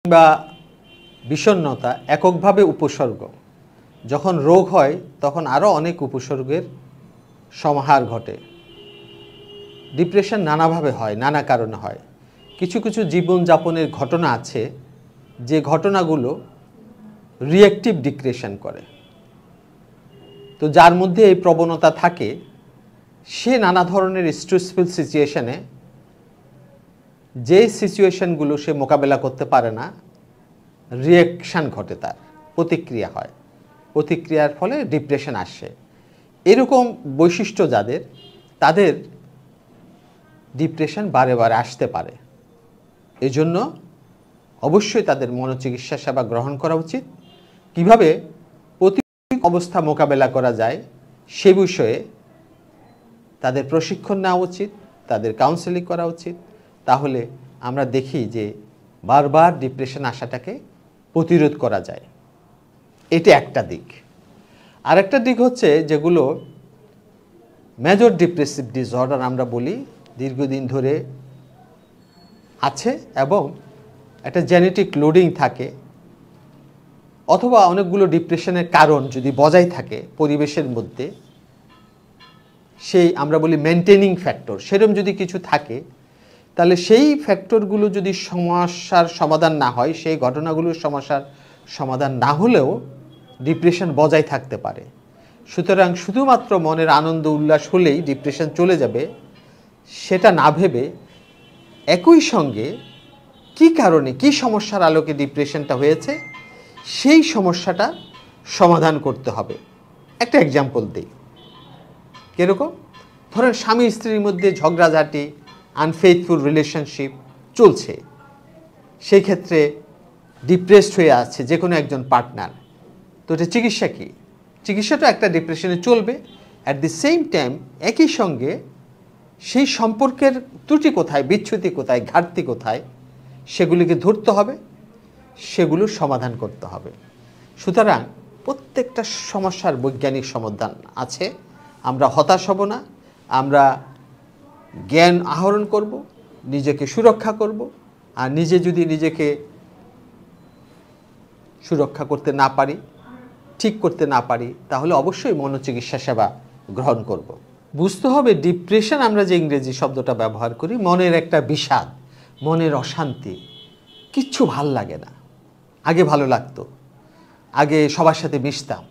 বা বিষণ্ণতা এককভাবে উপসর্গ, যখন রোগ হয় তখন আরও অনেক উপসর্গের সমাহার ঘটে। ডিপ্রেশন নানাভাবে হয়, নানা কারণে হয়। কিছু কিছু জীবনযাপনের ঘটনা আছে যে ঘটনাগুলো রিঅ্যাক্টিভ ডিপ্রেশন করে। তো যার মধ্যে এই প্রবণতা থাকে সে নানা ধরনের স্ট্রেসফুল সিচুয়েশনে, যে সিচুয়েশনগুলো সে মোকাবেলা করতে পারে না, রিঅ্যাকশান ঘটে, তার প্রতিক্রিয়া হয়, প্রতিক্রিয়ার ফলে ডিপ্রেশন আসে। এরকম বৈশিষ্ট্য যাদের, তাদের ডিপ্রেশন বারে বারে আসতে পারে। এজন্য অবশ্যই তাদের মনোচিকিৎসা সেবা গ্রহণ করা উচিত। কিভাবে প্রতিকূল অবস্থা মোকাবেলা করা যায় সে বিষয়ে তাদের প্রশিক্ষণ নেওয়া উচিত, তাদের কাউন্সেলিং করা উচিত। তাহলে আমরা দেখি যে বারবার ডিপ্রেশন আসাটাকে প্রতিরোধ করা যায়। এটা একটা দিক। আরেকটা দিক হচ্ছে যেগুলো মেজর ডিপ্রেসিভ ডিসঅর্ডার আমরা বলি, দীর্ঘদিন ধরে আছে এবং একটা জেনেটিক লোডিং থাকে, অথবা অনেকগুলো ডিপ্রেশনের কারণ যদি বজায় থাকে পরিবেশের মধ্যে, সেই আমরা বলি মেনটেনিং ফ্যাক্টর, সেরকম যদি কিছু থাকে, তাহলে সেই ফ্যাক্টরগুলো যদি সমস্যার সমাধান না হয়, সেই ঘটনাগুলোর সমস্যার সমাধান না হলেও ডিপ্রেশন বজায় থাকতে পারে। সুতরাং শুধুমাত্র মনের আনন্দ উল্লাস হলেই ডিপ্রেশন চলে যাবে সেটা না ভেবে একই সঙ্গে কি কারণে, কি সমস্যার আলোকে ডিপ্রেশনটা হয়েছে সেই সমস্যাটা সমাধান করতে হবে। একটা এক্সাম্পল দিই। কীরকম? ধরেন স্বামী স্ত্রীর মধ্যে ঝগড়াঝাটি, আনফেইথফুল রিলেশনশিপ চলছে, সেই ক্ষেত্রে ডিপ্রেসড হয়ে আছে যে কোনো একজন পার্টনার। তো এটা চিকিৎসা কী? চিকিৎসাটা একটা ডিপ্রেশনে চলবে, অ্যাট দি সেম টাইম একই সঙ্গে সেই সম্পর্কের ত্রুটি কোথায়, বিচ্যুতি কোথায়, ঘাটতি কোথায় সেগুলিকে ধরতে হবে, সেগুলোর সমাধান করতে হবে। সুতরাং প্রত্যেকটা সমস্যার বৈজ্ঞানিক সমাধান আছে। আমরা হতাশ হব না, আমরা জ্ঞান আহরণ করব, নিজেকে সুরক্ষা করব। আর নিজে যদি নিজেকে সুরক্ষা করতে না পারি, ঠিক করতে না পারি, তাহলে অবশ্যই মনোচিকিৎসা সেবা গ্রহণ করব। বুঝতে হবে ডিপ্রেশন আমরা যে ইংরেজি শব্দটা ব্যবহার করি, মনের একটা বিষাদ, মনের অশান্তি, কিচ্ছু ভাল লাগে না। আগে ভালো লাগতো, আগে সবার সাথে মিশতাম,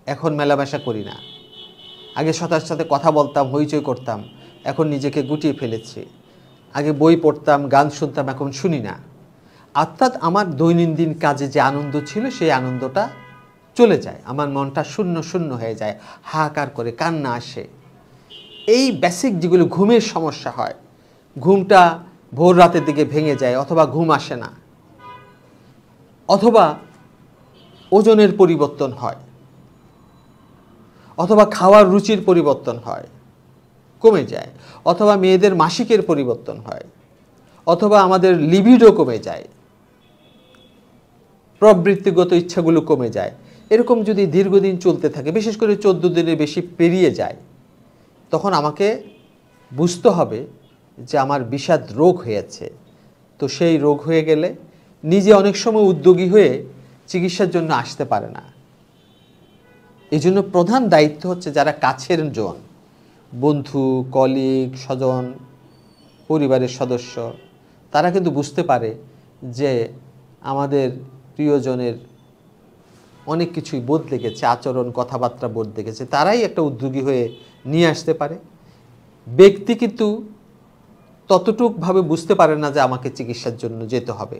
এখন মেলামেশা করি না। আগে সবার সাথে কথা বলতাম, হইচই করতাম, এখন নিজেকে গুটিয়ে ফেলেছি। আগে বই পড়তাম, গান শুনতাম, এখন শুনি না। অর্থাৎ আমার দৈনন্দিন কাজে যে আনন্দ ছিল সেই আনন্দটা চলে যায়, আমার মনটা শূন্য শূন্য হয়ে যায়, হাহাকার করে কান্না আসে। এই বেসিক যেগুলো ঘুমের সমস্যা হয়, ঘুমটা ভোর রাতের দিকে ভেঙে যায়, অথবা ঘুম আসে না, অথবা ওজনের পরিবর্তন হয়, অথবা খাওয়ার রুচির পরিবর্তন হয়, কমে যায়, অথবা মেয়েদের মাসিকের পরিবর্তন হয়, অথবা আমাদের লিবিডো কমে যায়, প্রবৃত্তিগত ইচ্ছাগুলো কমে যায়। এরকম যদি দীর্ঘদিন চলতে থাকে, বিশেষ করে 14 দিনের বেশি পেরিয়ে যায়, তখন আমাকে বুঝতে হবে যে আমার বিষাদ রোগ হয়েছে। তো সেই রোগ হয়ে গেলে নিজে অনেক সময় উদ্যোগী হয়ে চিকিৎসার জন্য আসতে পারে না। এই জন্য প্রধান দায়িত্ব হচ্ছে যারা কাছের জন, বন্ধু, কলিগ, স্বজন, পরিবারের সদস্য, তারা কিন্তু বুঝতে পারে যে আমাদের প্রিয়জনের অনেক কিছুই বদলে গেছে, আচরণ, কথাবার্তা বদলে গেছে, তারাই একটা উদ্যোগী হয়ে নিয়ে আসতে পারে। ব্যক্তি কিন্তু ততটুকভাবে বুঝতে পারে না যে আমাকে চিকিৎসার জন্য যেতে হবে,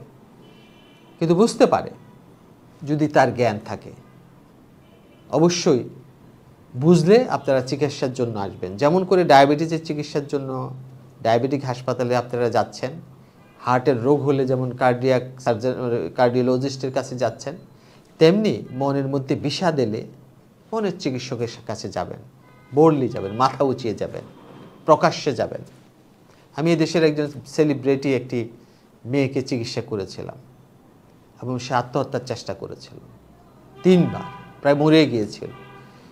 কিন্তু বুঝতে পারে যদি তার জ্ঞান থাকে। অবশ্যই বুঝলে আপনারা চিকিৎসার জন্য আসবেন। যেমন করে ডায়াবেটিসের চিকিৎসার জন্য ডায়াবেটিক হাসপাতালে আপনারা যাচ্ছেন, হার্টের রোগ হলে যেমন কার্ডিয়াক সার্জন, কার্ডিওলজিস্টের কাছে যাচ্ছেন, তেমনি মনের মধ্যে বিষাদ এলে মনের চিকিৎসকের কাছে যাবেন, বোল্ডলি যাবেন, মাথা উঁচিয়ে যাবেন, প্রকাশ্যে যাবেন। আমি এদেশের একজন সেলিব্রিটি একটি মেয়েকে চিকিৎসা করেছিলাম এবং সে আত্মহত্যার চেষ্টা করেছিল 3 বার, প্রায় মরে গিয়েছিল।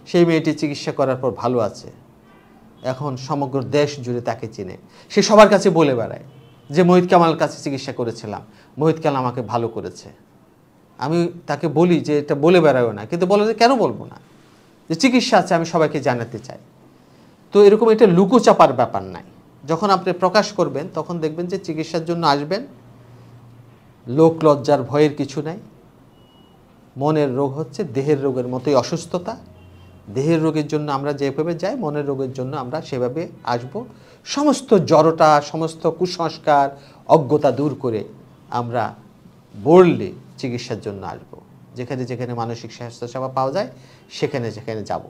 সেই মেয়েটি চিকিৎসা করার পর ভালো আছে, এখন সমগ্র দেশ জুড়ে তাকে চিনে, সে সবার কাছে বলে বেড়ায় যে মোহিত কামাল কাছে চিকিৎসা করেছিলাম, মোহিত কামাল আমাকে ভালো করেছে। আমি তাকে বলি যে এটা বলে বেড়াও না, কিন্তু বলে যে কেন বলবো না, যে চিকিৎসা আছে, আমি সবাইকে জানাতে চাই। তো এরকম এটা লুকোচাপার ব্যাপার নাই। যখন আপনি প্রকাশ করবেন তখন দেখবেন যে চিকিৎসার জন্য আসবেন, লোক লজ্জার ভয়ের কিছু নাই। মনের রোগ হচ্ছে দেহের রোগের মতোই অসুস্থতা। দেহের রোগের জন্য আমরা যেভাবে যাই, মনের রোগের জন্য আমরা সেভাবে আসব। সমস্ত জড়তা, সমস্ত কুসংস্কার, অজ্ঞতা দূর করে আমরা বললে চিকিৎসার জন্য আসব। যেখানে যেখানে মানসিক স্বাস্থ্য সেবা পাওয়া যায় সেখানে সেখানে যাব।